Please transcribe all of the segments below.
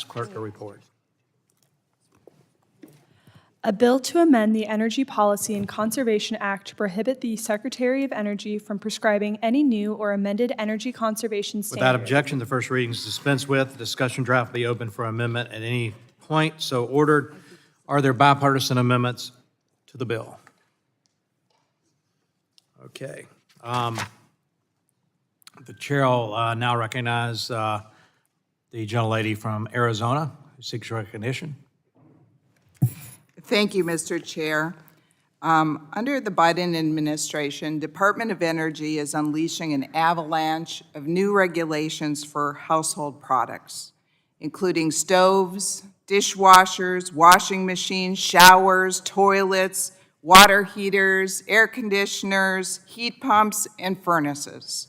Clerk to report. A bill to amend the Energy Policy and Conservation Act to prohibit the Secretary of Energy from prescribing any new or amended energy conservation standards. Without objection, the first reading is dispensed with. The discussion draft will be open for amendment at any point. So ordered. Are there bipartisan amendments to the bill? Okay. The chair will now recognize the gentlelady from Arizona who seeks recognition. Thank you, Mr. Chair. Under the Biden administration, Department of Energy is unleashing an avalanche of new regulations for household products, including stoves, dishwashers, washing machines, showers, toilets, water heaters, air conditioners, heat pumps, and furnaces.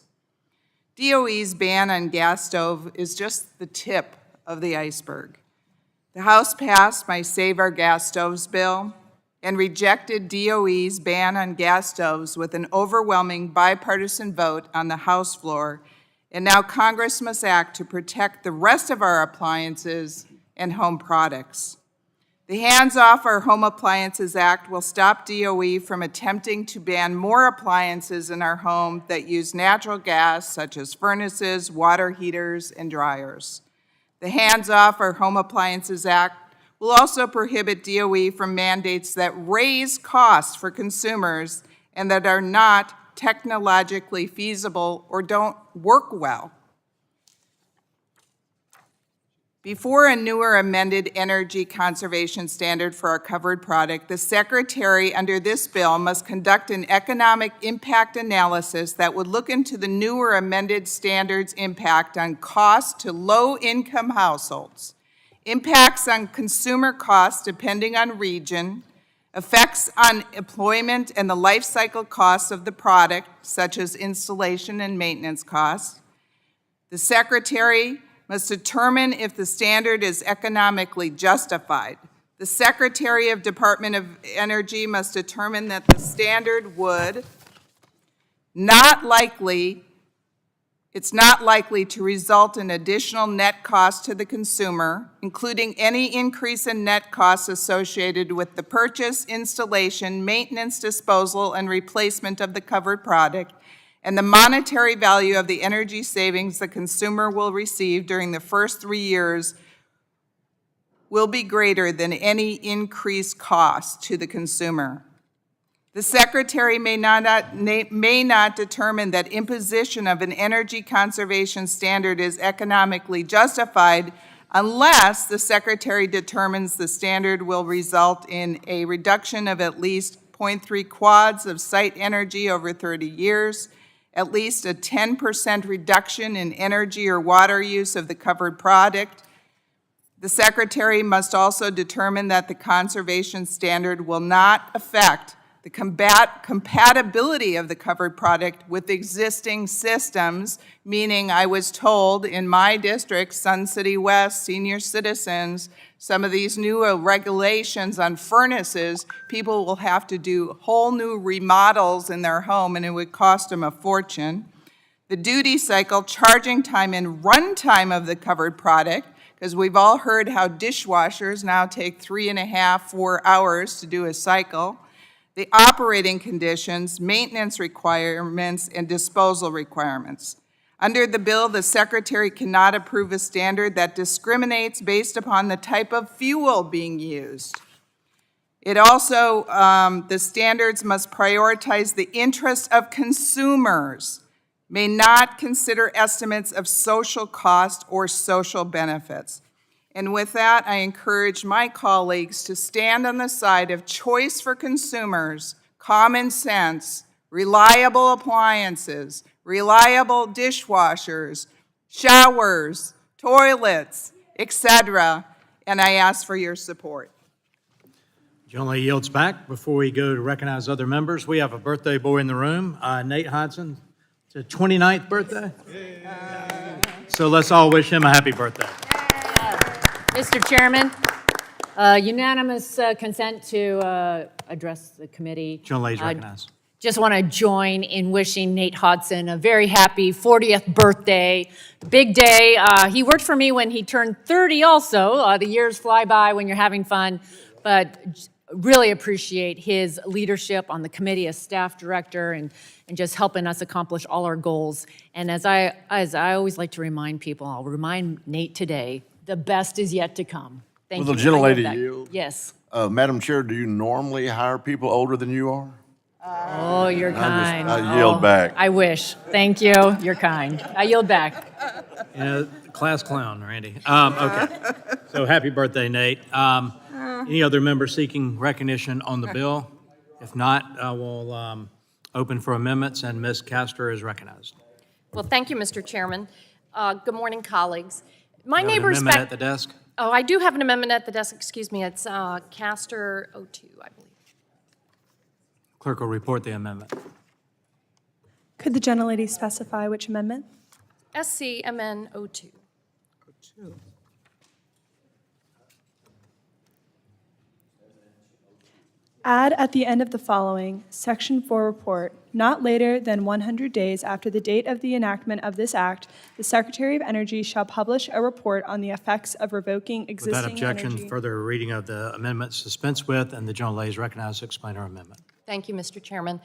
DOE's ban on gas stove is just the tip of the iceberg. The House passed my Save Our Gas Stoves bill and rejected DOE's ban on gas stoves with an overwhelming bipartisan vote on the House floor, and now Congress must act to protect the rest of our appliances and home products. The Hands Off Our Home Appliances Act will stop DOE from attempting to ban more appliances in our home that use natural gas, such as furnaces, water heaters, and dryers. The Hands Off Our Home Appliances Act will also prohibit DOE from mandates that raise costs for consumers and that are not technologically feasible or don't work well. Before a newer amended energy conservation standard for our covered product, the Secretary under this bill must conduct an economic impact analysis that would look into the newer amended standard's impact on costs to low-income households, impacts on consumer costs depending on region, effects on employment and the life cycle costs of the product, such as installation and maintenance costs. The Secretary must determine if the standard is economically justified. The Secretary of Department of Energy must determine that the standard would it's not likely to result in additional net costs to the consumer, including any increase in net costs associated with the purchase, installation, maintenance, disposal, and replacement of the covered product, and the monetary value of the energy savings the consumer will receive during the first 3 years will be greater than any increased cost to the consumer. The Secretary may not determine that imposition of an energy conservation standard is economically justified unless the Secretary determines the standard will result in a reduction of at least 0.3 quads of site energy over 30 years, at least a 10% reduction in energy or water use of the covered product. The Secretary must also determine that the conservation standard will not affect the compatibility of the covered product with existing systems, meaning I was told in my district, Sun City West, senior citizens, some of these new regulations on furnaces, people will have to do whole new remodels in their home and it would cost them a fortune. The duty cycle, charging time, and run time of the covered product, because we've all heard how dishwashers now take 3.5, 4 hours to do a cycle. The operating conditions, maintenance requirements, and disposal requirements. Under the bill, the Secretary cannot approve a standard that discriminates based upon the type of fuel being used. It also, the standards must prioritize the interests of consumers, may not consider estimates of social cost or social benefits. And with that, I encourage my colleagues to stand on the side of choice for consumers, common sense, reliable appliances, reliable dishwashers, showers, toilets, etc., and I ask for your support. Gentlelady yields back. Before we go to recognize other members, we have a birthday boy in the room, Nate Hodson. It's his 29th birthday. So let's all wish him a happy birthday. Mr. Chairman, unanimous consent to address the committee. Gentlelady's recognized. just want to join in wishing Nate Hodson a very happy 40th birthday. Big day. He worked for me when he turned 30 also. The years fly by when you're having fun, but really appreciate his leadership on the committee as staff director and just helping us accomplish all our goals. And as I always like to remind people, I'll remind Nate today, the best is yet to come. Thank Will you. the gentlelady I yield back. yield? Yes. Madam Chair, do you normally hire people older than you are? Oh, you're kind. I yield back. I wish. Thank you. You're kind. I yield back. You know, class clown, Randy. Okay. So happy birthday, Nate. Any other members seeking recognition on the bill? If not, I will open for amendments, and Ms. Castor is recognized. Well, thank you, Mr. Chairman. Good morning, colleagues. My You have an neighbors amendment back... at the desk? Oh, I do have an amendment at the desk, excuse me. It's Castor 02, I believe. Clerk will report the amendment. Could the gentlelady specify which amendment? SCMN 02. Add at the end of the following, Section 4 report, not later than 100 days after the date of the enactment of this act, the Secretary of Energy shall publish a report on the effects of revoking Without existing objection, energy. further reading of the amendment dispense with, and the gentlelady is recognized to explain her amendment. Thank you, Mr. Chairman.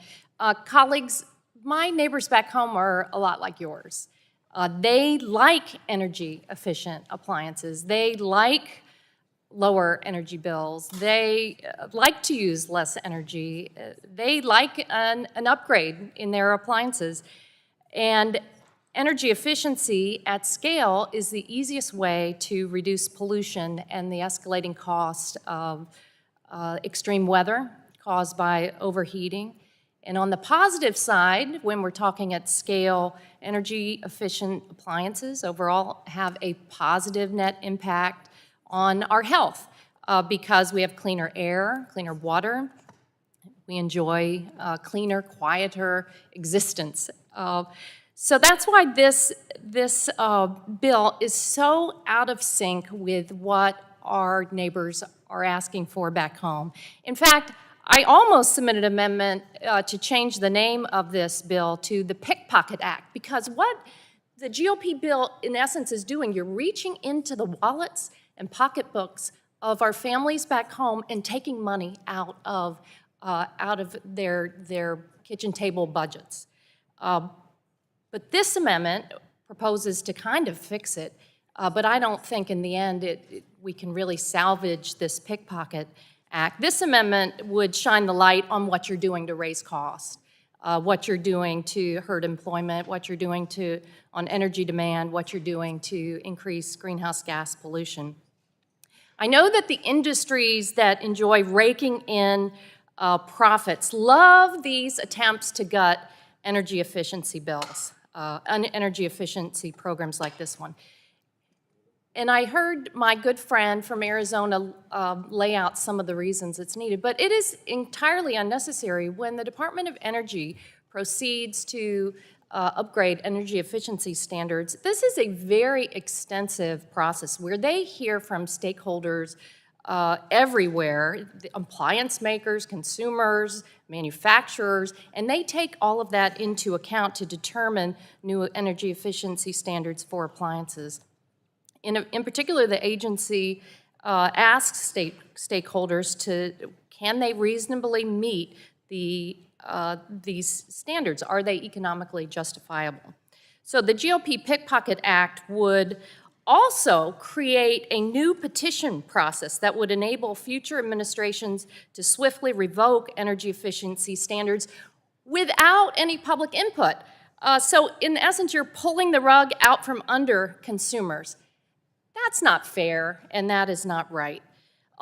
Colleagues, my neighbors back home are a lot like yours. They like energy-efficient appliances. They like lower energy bills. They like to use less energy. They like an upgrade in their appliances. And energy efficiency at scale is the easiest way to reduce pollution and the escalating cost of extreme weather caused by overheating. And on the positive side, when we're talking at scale, energy-efficient appliances overall have a positive net impact on our health because we have cleaner air, cleaner water. We enjoy cleaner, quieter existence. So that's why this bill is so out of sync with what our neighbors are asking for back home. In fact, I almost submitted an amendment to change the name of this bill to the Pickpocket Act, because what the GOP bill, in essence, is doing, you're reaching into the wallets and pocketbooks of our families back home and taking money out of their kitchen table budgets. But this amendment proposes to kind of fix it, but I don't think in the end we can really salvage this Pickpocket Act. This amendment would shine the light on what you're doing to raise costs, what you're doing to hurt employment, what you're doing on energy demand, what you're doing to increase greenhouse gas pollution. I know that the industries that enjoy raking in profits love these attempts to gut energy efficiency bills, energy efficiency programs like this one. And I heard my good friend from Arizona lay out some of the reasons it's needed, but it is entirely unnecessary when the Department of Energy proceeds to upgrade energy efficiency standards. This is a very extensive process where they hear from stakeholders everywhere, the appliance makers, consumers, manufacturers, and they take all of that into account to determine new energy efficiency standards for appliances. In particular, the agency asks stakeholders can they reasonably meet these standards? Are they economically justifiable? So the GOP Pickpocket Act would also create a new petition process that would enable future administrations to swiftly revoke energy efficiency standards without any public input. So in essence, you're pulling the rug out from under consumers. That's not fair, and that is not right.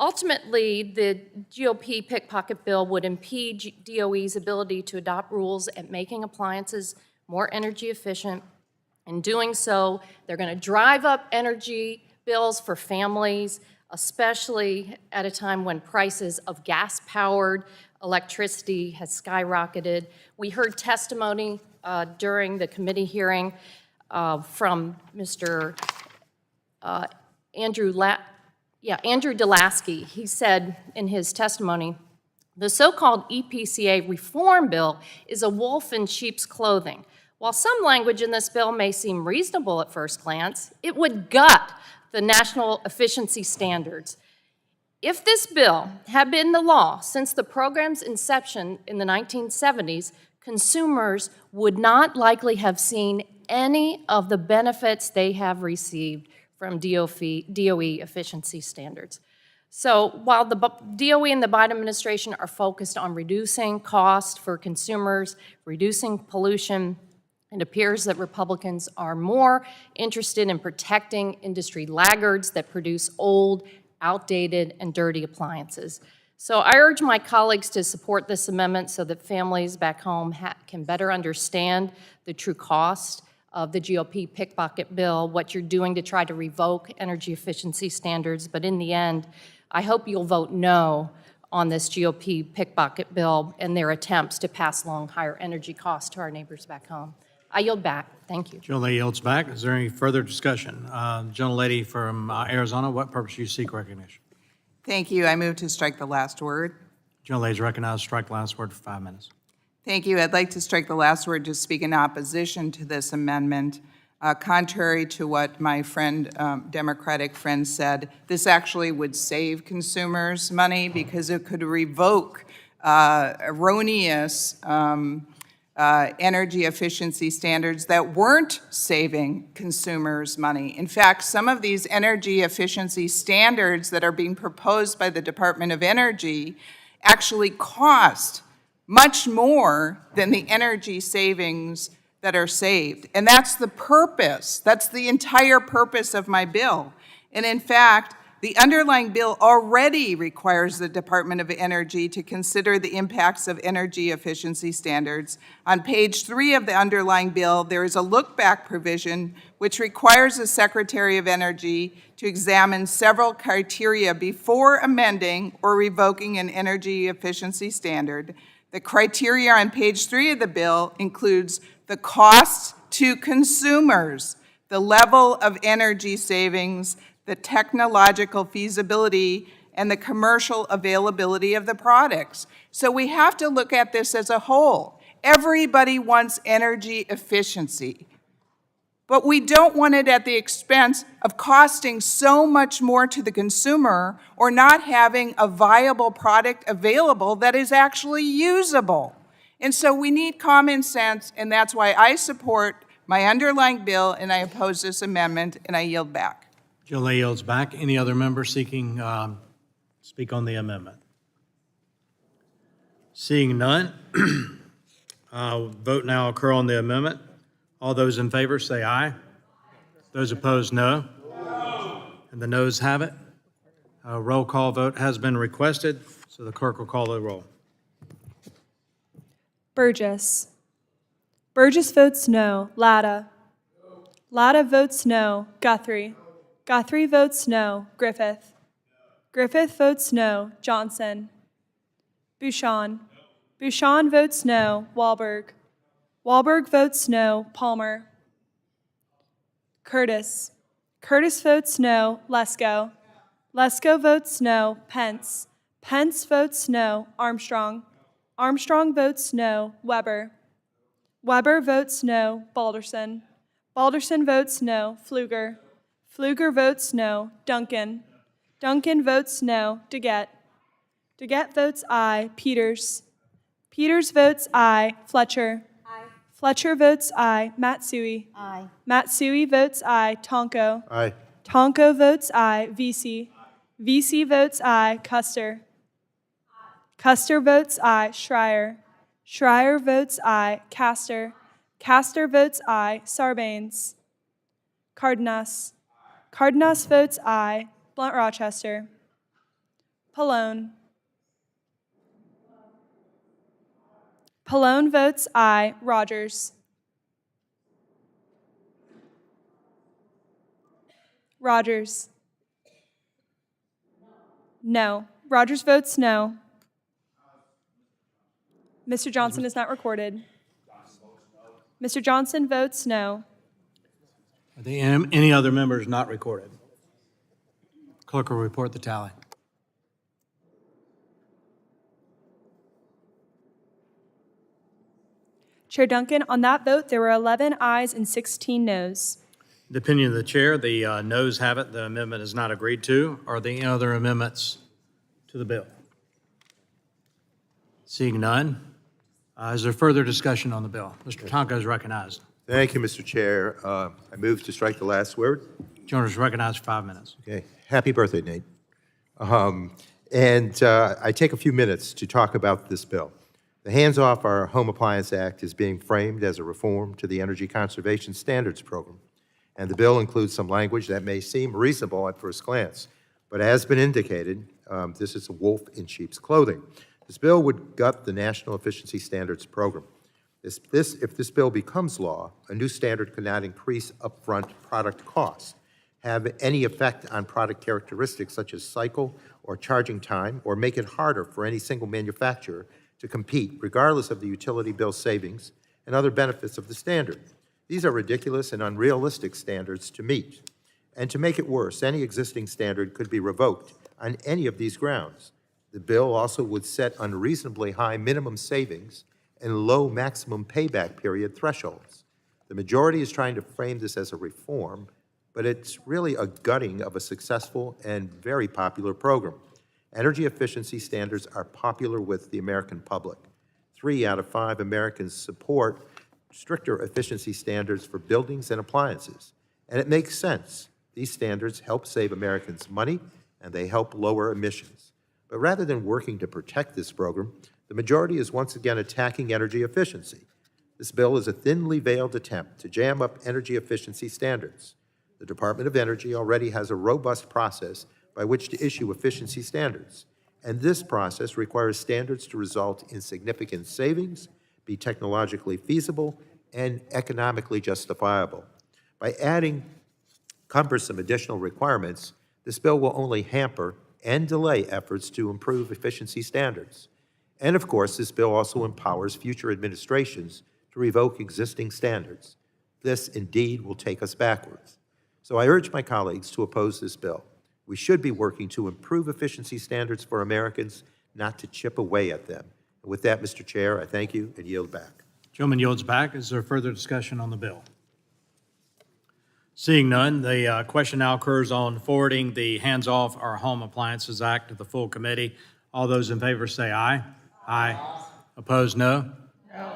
Ultimately, the GOP Pickpocket bill would impede DOE's ability to adopt rules at making appliances more energy efficient. In doing so, they're going to drive up energy bills for families, especially at a time when prices of gas-powered electricity has skyrocketed. We heard testimony during the committee hearing from Mr. Andrew Delasky. He said in his testimony The so-called EPCA reform bill is a wolf in sheep's clothing. While some language in this bill may seem reasonable at first glance, it would gut the national efficiency standards. If this bill had been the law since the program's inception in the 1970s, consumers would not likely have seen any of the benefits they have received from DOE efficiency standards. So while the DOE and the Biden administration are focused on reducing cost for consumers, reducing pollution, it appears that Republicans are more interested in protecting industry laggards that produce old, outdated, and dirty appliances. So I urge my colleagues to support this amendment so that families back home can better understand the true cost of the GOP pickpocket bill, what you're doing to try to revoke energy efficiency standards. But in the end, I hope you'll vote no on this GOP pickpocket bill and their attempts to pass along higher energy costs to our neighbors back home. I yield back. Thank you. Gentlelady yields back. Is there any further discussion? Gentlelady from Arizona, what purpose do you seek recognition? Thank you. I move to strike the last word. Gentlelady is recognized. Strike the last word for 5 minutes. Thank you. I'd like to strike the last word to speak in opposition to this amendment. Contrary to what my friend, Democratic friend said, this actually would save consumers money because it could revoke erroneous energy efficiency standards that weren't saving consumers money. In fact, some of these energy efficiency standards that are being proposed by the Department of Energy actually cost much more than the energy savings that are saved. And that's the purpose, that's the entire purpose of my bill. And in fact, the underlying bill already requires the Department of Energy to consider the impacts of energy efficiency standards. On page 3 of the underlying bill, there is a look-back provision which requires the Secretary of Energy to examine several criteria before amending or revoking an energy efficiency standard. The criteria on page 3 of the bill includes the cost to consumers, the level of energy savings, the technological feasibility, and the commercial availability of the products. So we have to look at this as a whole. Everybody wants energy efficiency, but we don't want it at the expense of costing so much more to the consumer or not having a viable product available that is actually usable. And so we need common sense, and that's why I support my underlying bill and I oppose this amendment, and I yield back. Gentlelady yields back. Any other member seeking speak on the amendment? Seeing none, vote now occur on the amendment. All those in favor say aye. Those opposed, no. And the noes have it. A roll call vote has been requested, so the clerk will call the roll. Burgess. Burgess votes no. Latta. Latta votes no. Guthrie. Guthrie votes no. Griffith. Griffith votes no. Johnson. Bouchon. Bouchon votes no. Wahlberg. Wahlberg votes no. Palmer. Curtis. Curtis votes no. Lesko. Lesko votes no. Pence. Pence votes no. Armstrong. Armstrong votes no. Weber. Weber votes no. Balderson. Balderson votes no. Pfluger. Pfluger votes no. Duncan. Duncan votes no. Deget. Deget votes aye. Peters. Peters votes aye. Fletcher. Aye. Fletcher votes aye. Matsui. Aye. Matsui votes aye. Tonko. Aye. Tonko votes aye. Vesey. Vesey votes aye. Custer. Custer votes aye. Schreier. Schreier votes aye. Castor. Castor votes aye. Sarbanes. Cardenas. Cardenas votes aye. Blunt Rochester. Pallone. Pallone votes aye. Rogers. Rogers. No. Rogers votes no. Mr. Johnson is not recorded. Mr. Johnson votes no. Are there any other members not recorded? Clerk will report the tally. Chair Duncan, on that vote, there were 11 ayes and 16 noes. In the opinion of the chair, the noes have it. The amendment is not agreed to. Are there any other amendments to the bill? Seeing none, is there further discussion on the bill? Mr. Tonko is recognized. Thank you, Mr. Chair. I move to strike the last word. Gentleman is recognized for 5 minutes. Okay. Happy birthday, Nate. I take a few minutes to talk about this bill. The Hands Off Our Home Appliance Act is being framed as a reform to the Energy Conservation Standards Program, and the bill includes some language that may seem reasonable at first glance, but as been indicated, this is a wolf in sheep's clothing. This bill would gut the National Efficiency Standards Program. If this bill becomes law, a new standard could not increase upfront product costs, have any effect on product characteristics such as cycle or charging time, or make it harder for any single manufacturer to compete, regardless of the utility bill savings and other benefits of the standard. These are ridiculous and unrealistic standards to meet. And to make it worse, any existing standard could be revoked on any of these grounds. The bill also would set unreasonably high minimum savings and low maximum payback period thresholds. The majority is trying to frame this as a reform, but it's really a gutting of a successful and very popular program. Energy efficiency standards are popular with the American public. 3 out of 5 Americans support stricter efficiency standards for buildings and appliances. And it makes sense. These standards help save Americans money, and they help lower emissions. But rather than working to protect this program, the majority is once again attacking energy efficiency. This bill is a thinly veiled attempt to jam up energy efficiency standards. The Department of Energy already has a robust process by which to issue efficiency standards, and this process requires standards to result in significant savings, be technologically feasible, and economically justifiable. By adding cumbersome additional requirements, this bill will only hamper and delay efforts to improve efficiency standards. And of course, this bill also empowers future administrations to revoke existing standards. This indeed will take us backwards. So I urge my colleagues to oppose this bill. We should be working to improve efficiency standards for Americans, not to chip away at them. And with that, Mr. Chair, I thank you and yield back. Gentleman yields back. Is there further discussion on the bill? Seeing none, the question now occurs on forwarding the Hands Off Our Home Appliances Act to the full committee. All those in favor say aye. Aye. Opposed, no? No.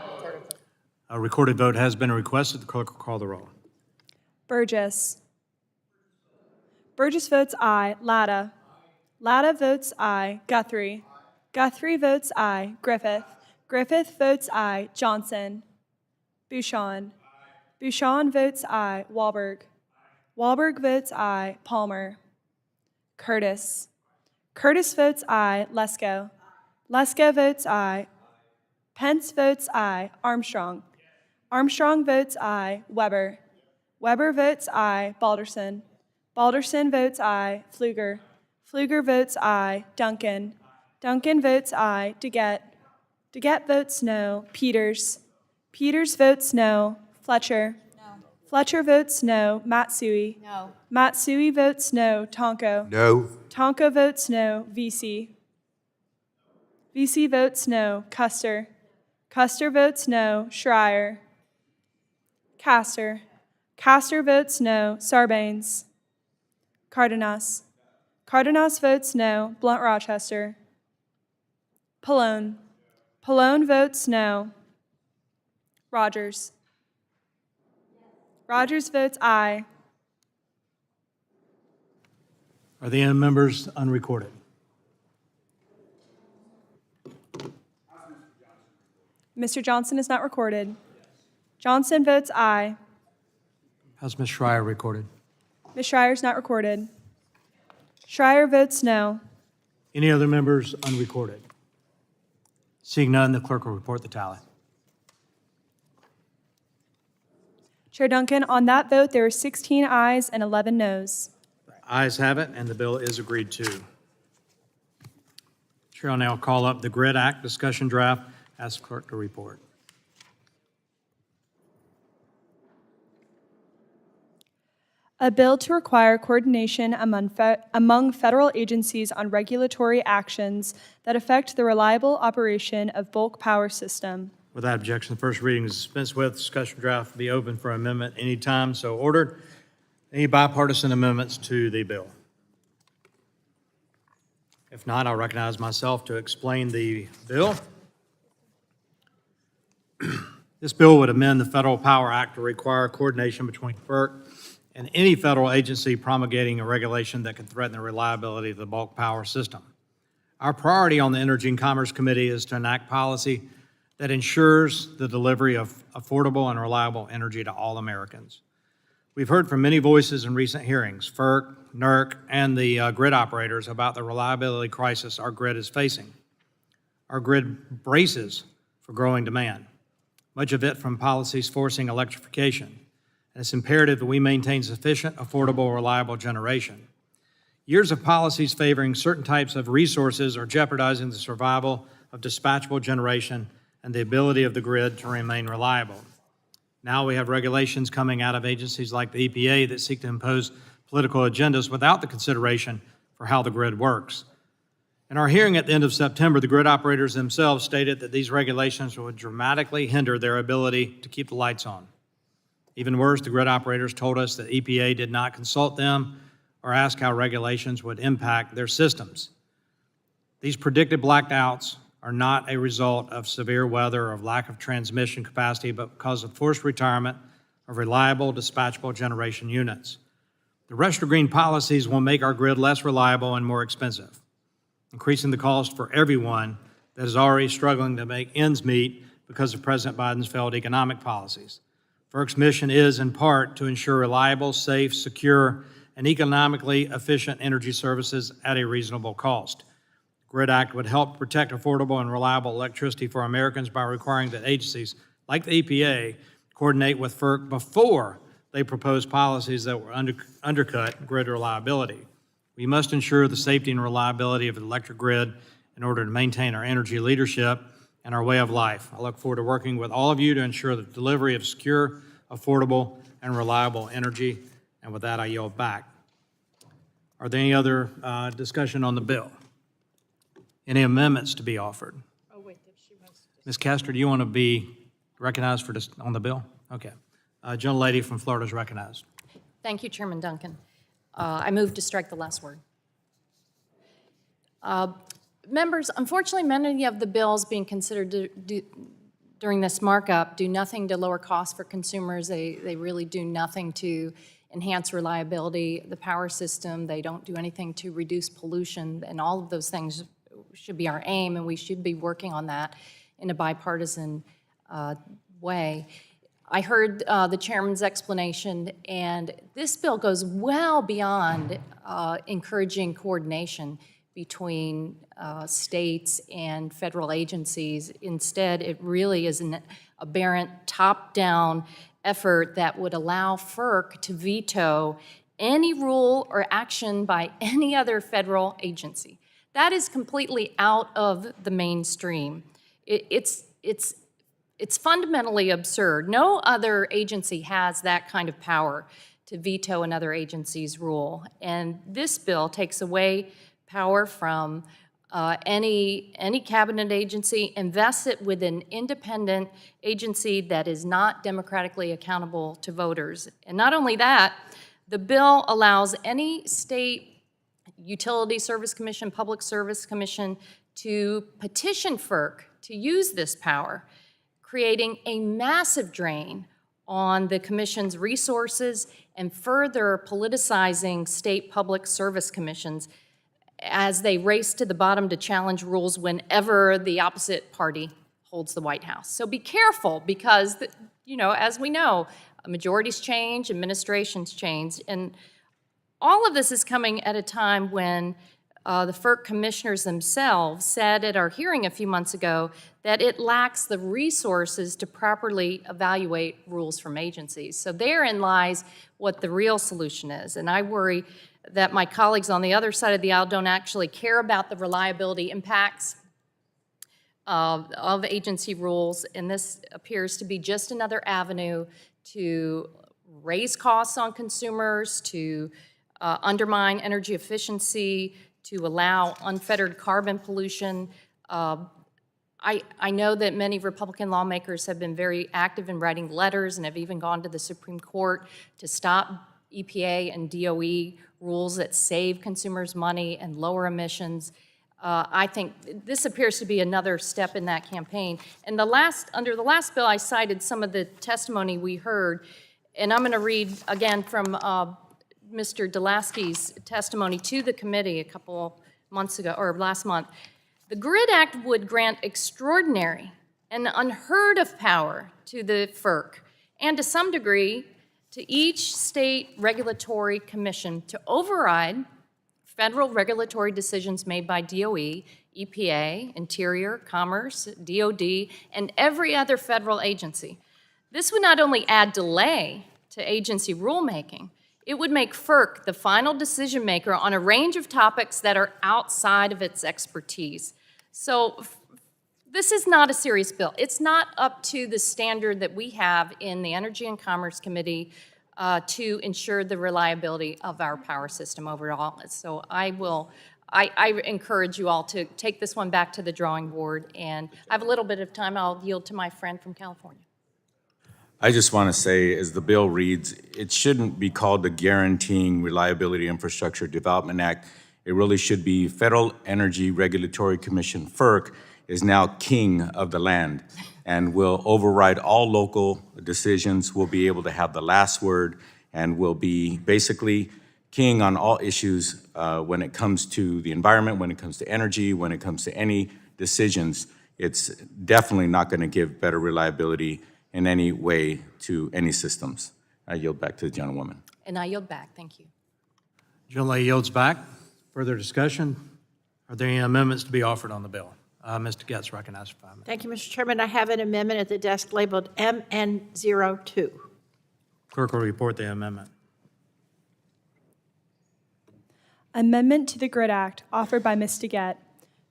A recorded vote has been requested. The clerk will call the roll. Burgess. Burgess votes aye. Latta. Latta votes aye. Guthrie. Guthrie votes aye. Griffith. Griffith votes aye. Johnson. Bouchon. Bouchon votes aye. Wahlberg. Wahlberg votes aye. Palmer. Curtis. Curtis votes aye. Lesko. Lesko votes aye. Pence votes aye. Armstrong. Armstrong votes aye. Weber. Weber votes aye. Balderson. Balderson votes aye. Pfluger. Pfluger votes aye. Duncan. Duncan votes aye. DeGette. DeGette votes no. Peters. Peters votes no. Fletcher. No. Fletcher votes no. Matsui. No. Matsui votes no. Tonko. No. Tonko votes no. VC. VC votes no. Custer. Custer votes no. Schreier. Castor. Castor votes no. Sarbanes. Cardenas. Cardenas votes no. Blunt Rochester. Pallone. Pallone votes no. Rogers. Rogers votes aye. Are the members unrecorded? Mr. Johnson is not recorded. Johnson votes aye. How's Ms. Schreier recorded? Ms. Schreier is not recorded. Schreier votes no. Any other members unrecorded? Seeing none, the clerk will report the tally. Chair Duncan, on that vote, there are 16 ayes and 11 noes. Ayes have it, and the bill is agreed to. Chair will now call up the GRID Act discussion draft. Ask the clerk to report. A bill to require coordination among federal agencies on regulatory actions that affect the reliable operation of bulk power system. Without objection, the first reading is dispensed with. Discussion draft will be open for amendment anytime so ordered. Any bipartisan amendments to the bill? If not, I'll recognize myself to explain the bill. This bill would amend the Federal Power Act to require coordination between FERC and any federal agency promulgating a regulation that could threaten the reliability of the bulk power system. Our priority on the Energy and Commerce Committee is to enact policy that ensures the delivery of affordable and reliable energy to all Americans. We've heard from many voices in recent hearings, FERC, NERC, and the grid operators about the reliability crisis our grid is facing. Our grid braces for growing demand, much of it from policies forcing electrification, and it's imperative that we maintain sufficient, affordable, reliable generation. Years of policies favoring certain types of resources are jeopardizing the survival of dispatchable generation and the ability of the grid to remain reliable. Now we have regulations coming out of agencies like the EPA that seek to impose political agendas without the consideration for how the grid works. In our hearing at the end of September, the grid operators themselves stated that these regulations would dramatically hinder their ability to keep the lights on. Even worse, the grid operators told us that EPA did not consult them or ask how regulations would impact their systems. These predicted blackouts are not a result of severe weather or of lack of transmission capacity, but because of forced retirement of reliable, dispatchable generation units. The Retro Green policies will make our grid less reliable and more expensive, increasing the cost for everyone that is already struggling to make ends meet because of President Biden's failed economic policies. FERC's mission is, in part, to ensure reliable, safe, secure, and economically efficient energy services at a reasonable cost. The GRID Act would help protect affordable and reliable electricity for Americans by requiring that agencies, like the EPA, coordinate with FERC before they propose policies that will undercut grid reliability. We must ensure the safety and reliability of the electric grid in order to maintain our energy leadership and our way of life. I look forward to working with all of you to ensure the delivery of secure, affordable, and reliable energy. And with that, I yield back. Are there any other discussion on the bill? Any amendments to be offered? Oh, wait, if she wants to. Ms. Castor, do you want to be recognized for this on the bill? Okay. Gentlelady from Florida is recognized. Thank you, Chairman Duncan. I move to strike the last word. Members, unfortunately, many of the bills being considered during this markup do nothing to lower costs for consumers. They really do nothing to enhance reliability of the power system. They don't do anything to reduce pollution, and all of those things should be our aim, and we should be working on that in a bipartisan way. I heard the chairman's explanation, and this bill goes well beyond encouraging coordination between states and federal agencies. Instead, it really is an aberrant top-down effort that would allow FERC to veto any rule or action by any other federal agency. That is completely out of the mainstream. It's fundamentally absurd. No other agency has that kind of power to veto another agency's rule. And this bill takes away power from any cabinet agency, invests it with an independent agency that is not democratically accountable to voters. And not only that, the bill allows any state utility service commission, public service commission to petition FERC to use this power, creating a massive drain on the commission's resources and further politicizing state public service commissions as they race to the bottom to challenge rules whenever the opposite party holds the White House. So be careful because, as we know, majorities change, administrations change, and all of this is coming at a time when the FERC commissioners themselves said at our hearing a few months ago that it lacks the resources to properly evaluate rules from agencies. So therein lies what the real solution is. And I worry that my colleagues on the other side of the aisle don't actually care about the reliability impacts of agency rules, and this appears to be just another avenue to raise costs on consumers, to undermine energy efficiency, to allow unfettered carbon pollution. I know that many Republican lawmakers have been very active in writing letters and have even gone to the Supreme Court to stop EPA and DOE rules that save consumers money and lower emissions. I think this appears to be another step in that campaign. And under the last bill, I cited some of the testimony we heard, and I'm going to read again from Mr. Delasky's testimony to the committee a couple months ago, or last month. The GRID Act would grant extraordinary and unheard of power to the FERC, and to some degree, to each state regulatory commission to override federal regulatory decisions made by DOE, EPA, Interior, Commerce, DOD, and every other federal agency. This would not only add delay to agency rulemaking, it would make FERC the final decision maker on a range of topics that are outside of its expertise. So this is not a serious bill. It's not up to the standard that we have in the Energy and Commerce Committee to ensure the reliability of our power system overall. So I encourage you all to take this one back to the drawing board, and I have a little bit of time. I'll yield to my friend from California. I just want to say, as the bill reads, it shouldn't be called the Guaranteeing Reliability Infrastructure Development Act. It really should be Federal Energy Regulatory Commission, FERC, is now king of the land and will override all local decisions, will be able to have the last word, and will be basically king on all issues when it comes to the environment, when it comes to energy, when it comes to any decisions. It's definitely not going to give better reliability in any way to any systems. I yield back to the gentlewoman. And I yield back. Thank you. Gentleman yields back. Further discussion? Are there any amendments to be offered on the bill? Mr. Getz recognized for 5 minutes. Thank you, Mr. Chairman. I have an amendment at the desk labeled MN02. Clerk will report the amendment. Amendment to the GRID Act offered by Ms. DeGette.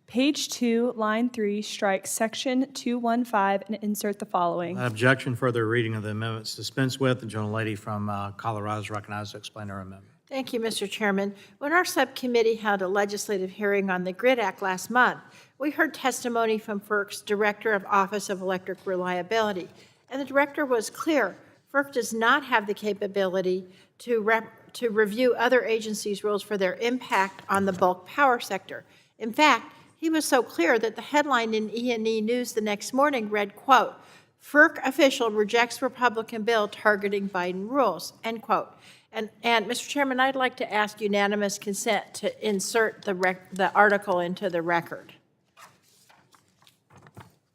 Page 2, line 3, strike section 215 and insert the following. Without objection, further reading of the amendments dispensed with. The gentlelady from Colorado is recognized to explain her amendment. Thank you, Mr. Chairman. When our subcommittee held a legislative hearing on the GRID Act last month, we heard testimony from FERC's Director of Office of Electric Reliability, and the director was clear. FERC does not have the capability to review other agencies' rules for their impact on the bulk power sector. In fact, he was so clear that the headline in E&E News the next morning read, quote, "FERC official rejects Republican bill targeting Biden rules," end quote. And Mr. Chairman, I'd like to ask unanimous consent to insert the article into the record.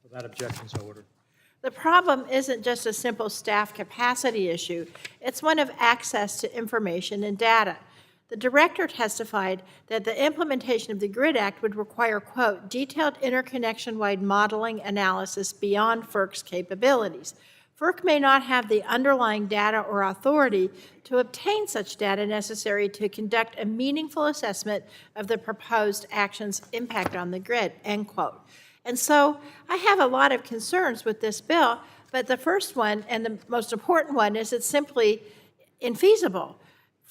Without objection, so ordered. The problem isn't just a simple staff capacity issue. It's one of access to information and data. The director testified that the implementation of the GRID Act would require, quote, "detailed interconnection-wide modeling analysis beyond FERC's capabilities." FERC may not have the underlying data or authority to obtain such data necessary to conduct a meaningful assessment of the proposed action's impact on the grid, end quote. And so I have a lot of concerns with this bill, but the first one and the most important one is it's simply infeasible.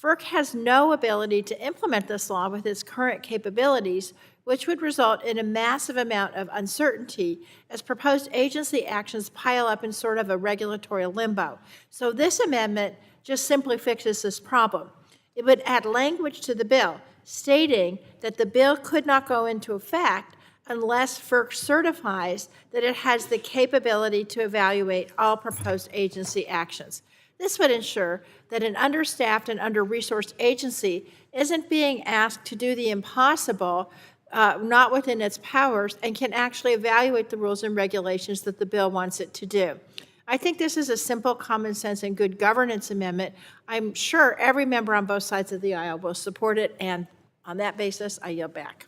FERC has no ability to implement this law with its current capabilities, which would result in a massive amount of uncertainty as proposed agency actions pile up in sort of a regulatory limbo. So this amendment just simply fixes this problem. It would add language to the bill stating that the bill could not go into effect unless FERC certifies that it has the capability to evaluate all proposed agency actions. This would ensure that an understaffed and under-resourced agency isn't being asked to do the impossible, not within its powers, and can actually evaluate the rules and regulations that the bill wants it to do. I think this is a simple, common sense, and good governance amendment. I'm sure every member on both sides of the aisle will support it, and on that basis, I yield back.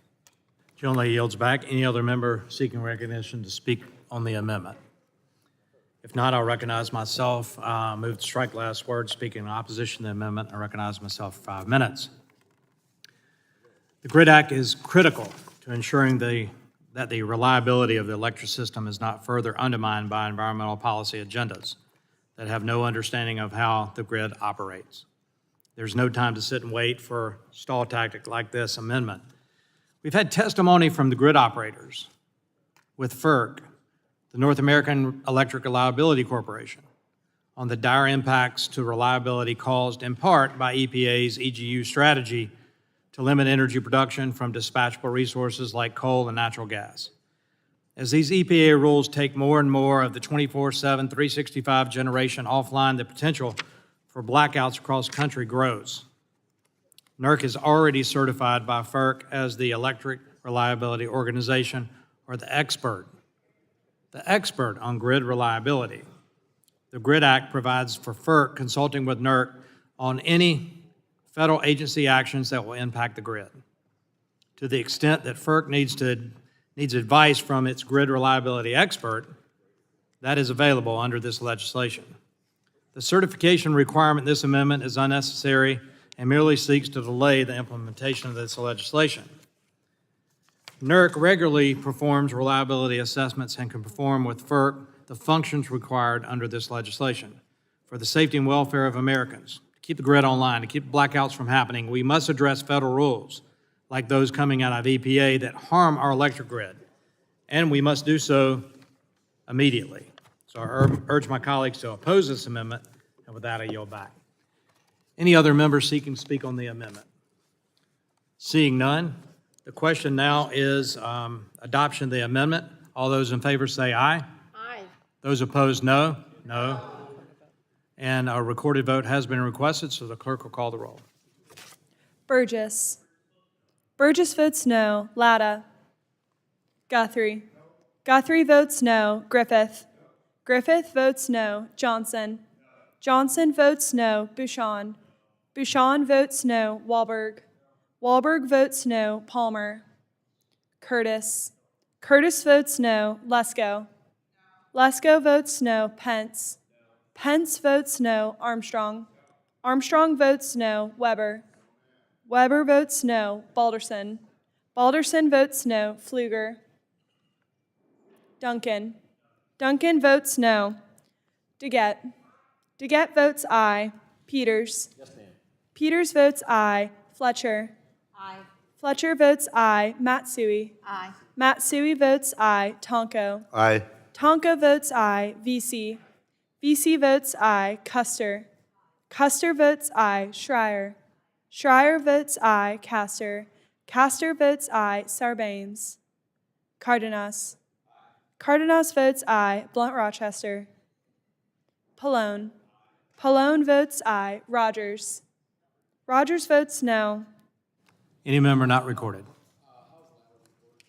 Gentleman yields back. Any other member seeking recognition to speak on the amendment? If not, I'll recognize myself. Move to strike last word. Speaking in opposition to the amendment, I recognize myself for 5 minutes. The GRID Act is critical to ensuring that the reliability of the electric system is not further undermined by environmental policy agendas that have no understanding of how the grid operates. There's no time to sit and wait for a stall tactic like this amendment. We've had testimony from the grid operators with FERC, the North American Electric Reliability Corporation, on the dire impacts to reliability caused in part by EPA's EGU strategy to limit energy production from dispatchable resources like coal and natural gas. As these EPA rules take more and more of the 24/7, 365 generation offline, the potential for blackouts across the country grows. NERC is already certified by FERC as the Electric Reliability Organization, or the expert on grid reliability. The GRID Act provides for FERC consulting with NERC on any federal agency actions that will impact the grid. To the extent that FERC needs advice from its grid reliability expert, that is available under this legislation. The certification requirement in this amendment is unnecessary and merely seeks to delay the implementation of this legislation. NERC regularly performs reliability assessments and can perform with FERC the functions required under this legislation. For the safety and welfare of Americans, to keep the grid online, to keep blackouts from happening, we must address federal rules like those coming out of EPA that harm our electric grid, and we must do so immediately. So I urge my colleagues to oppose this amendment, and with that, I yield back. Any other members seeking to speak on the amendment? Seeing none, the question now is adoption of the amendment. All those in favor say aye. Aye. Those opposed, no. No. And a recorded vote has been requested, so the clerk will call the roll. Burgess. Burgess votes no. Latta. Guthrie. Guthrie votes no. Griffith. Griffith votes no. Johnson. Johnson votes no. Bouchon. Bouchon votes no. Wahlberg. Wahlberg votes no. Palmer. Curtis. Curtis votes no. Lesko. Lesko votes no. Pence. Pence votes no. Armstrong. Armstrong votes no. Weber. Weber votes no. Balderson. Balderson votes no. Pfluger. Duncan. Duncan votes no. DeGette. DeGette votes aye. Peters. Yes, ma'am. Peters votes aye. Fletcher. Aye. Fletcher votes aye. Matsui. Aye. Matsui votes aye. Tonko. Aye. Tonko votes aye. VC. VC votes aye. Custer. Custer votes aye. Schreier. Schreier votes aye. Castor. Castor votes aye. Sarbanes. Cardenas. Cardenas votes aye. Blunt Rochester. Pallone. Pallone votes aye. Rogers. Rogers votes no. Any member not recorded?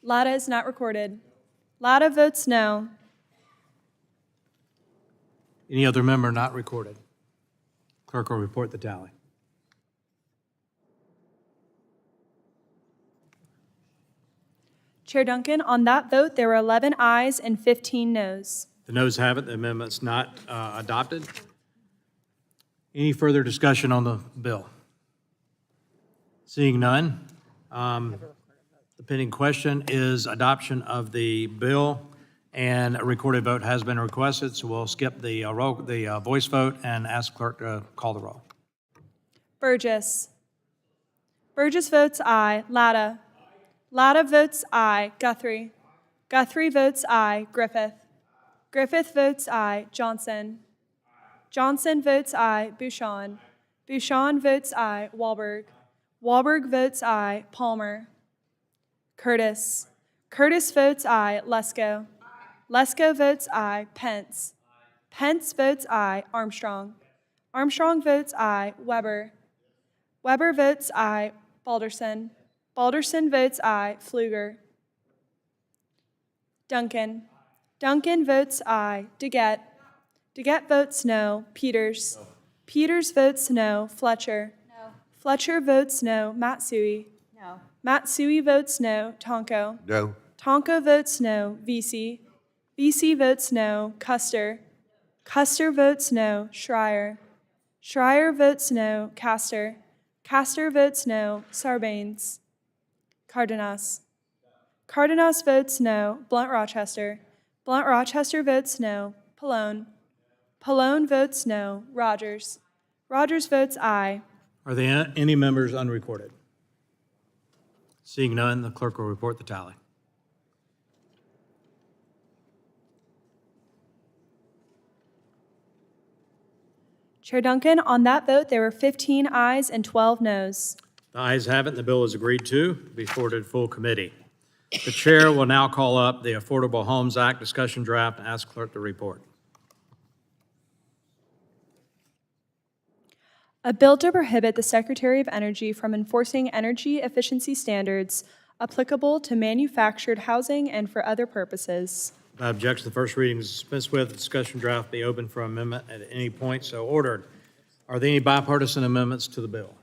Latta is not recorded. Latta votes no. Any other member not recorded? Clerk will report the tally. Chair Duncan, on that vote, there were 11 ayes and 15 noes. The noes have it. The amendment's not adopted. Any further discussion on the bill? Seeing none, the pending question is adoption of the bill, and a recorded vote has been requested, so we'll skip the voice vote and ask clerk to call the roll. Burgess. Burgess votes aye. Latta. Latta votes aye. Guthrie. Guthrie votes aye. Griffith. Griffith votes aye. Johnson. Johnson votes aye. Bouchon. Bouchon votes aye. Wahlberg. Wahlberg votes aye. Palmer. Curtis. Curtis votes aye. Lesko. Lesko votes aye. Pence. Pence votes aye. Armstrong. Armstrong votes aye. Weber. Weber votes aye. Balderson. Balderson votes aye. Pfluger. Duncan. Duncan votes aye. DeGette. DeGette votes no. Peters. Peters votes no. Fletcher. No. Fletcher votes no. Matsui. No. Matsui votes no. Tonko. No. Tonko votes no. VC. VC votes no. Custer. Custer votes no. Schreier. Schreier votes no. Castor. Castor votes no. Sarbanes. Cardenas. Cardenas votes no. Blunt Rochester. Blunt Rochester votes no. Pallone. Pallone votes no. Rogers. Rogers votes aye. Are there any members unrecorded? Seeing none, the clerk will report the tally. Chair Duncan, on that vote, there were 15 ayes and 12 noes. The ayes have it, and the bill is agreed to, be forwarded full committee. The chair will now call up the Affordable Homes Act discussion draft and ask clerk to report. A bill to prohibit the Secretary of Energy from enforcing energy efficiency standards applicable to manufactured housing and for other purposes. Without objection, the first reading is dispensed with. The discussion draft be open for amendment at any point so ordered. Are there any bipartisan amendments to the bill?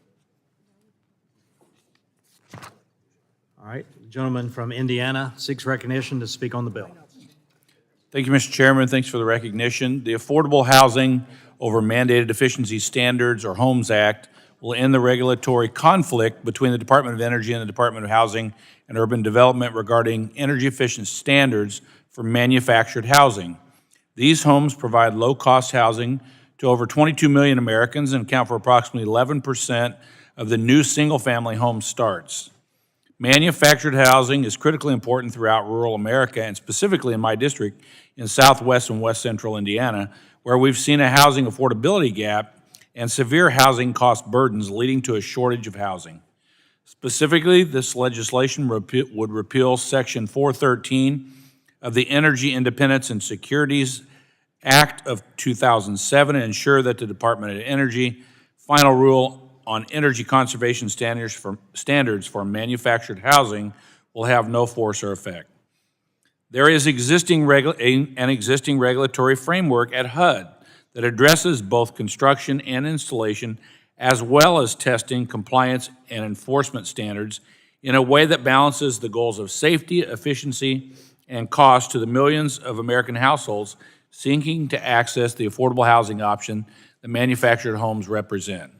All right, the gentleman from Indiana seeks recognition to speak on the bill. Thank you, Mr. Chairman. Thanks for the recognition. The Affordable Housing over Mandated Efficiency Standards, or HOMES Act, will end the regulatory conflict between the Department of Energy and the Department of Housing and Urban Development regarding energy efficient standards for manufactured housing. These homes provide low-cost housing to over 22 million Americans and account for approximately 11% of the new single-family home starts. Manufactured housing is critically important throughout rural America, and specifically in my district in southwest and west central Indiana, where we've seen a housing affordability gap and severe housing cost burdens leading to a shortage of housing. Specifically, this legislation would repeal Section 413 of the Energy Independence and Securities Act of 2007 and ensure that the Department of Energy final rule on energy conservation standards for manufactured housing will have no force or effect. There is an existing regulatory framework at HUD that addresses both construction and installation, as well as testing, compliance, and enforcement standards in a way that balances the goals of safety, efficiency, and cost to the millions of American households seeking to access the affordable housing option that manufactured homes represent.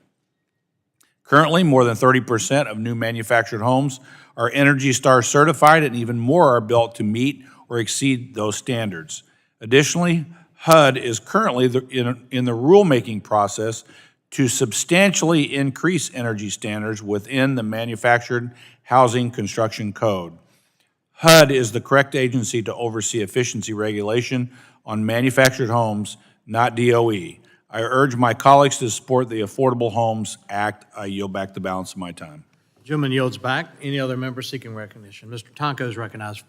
Currently, more than 30% of new manufactured homes are Energy Star certified, and even more are built to meet or exceed those standards. Additionally, HUD is currently in the rulemaking process to substantially increase energy standards within the Manufactured Housing Construction Code. HUD is the correct agency to oversee efficiency regulation on manufactured homes, not DOE. I urge my colleagues to support the Affordable Homes Act. I yield back the balance of my time. Gentleman yields back. Any other member seeking recognition? Mr. Tonko is recognized.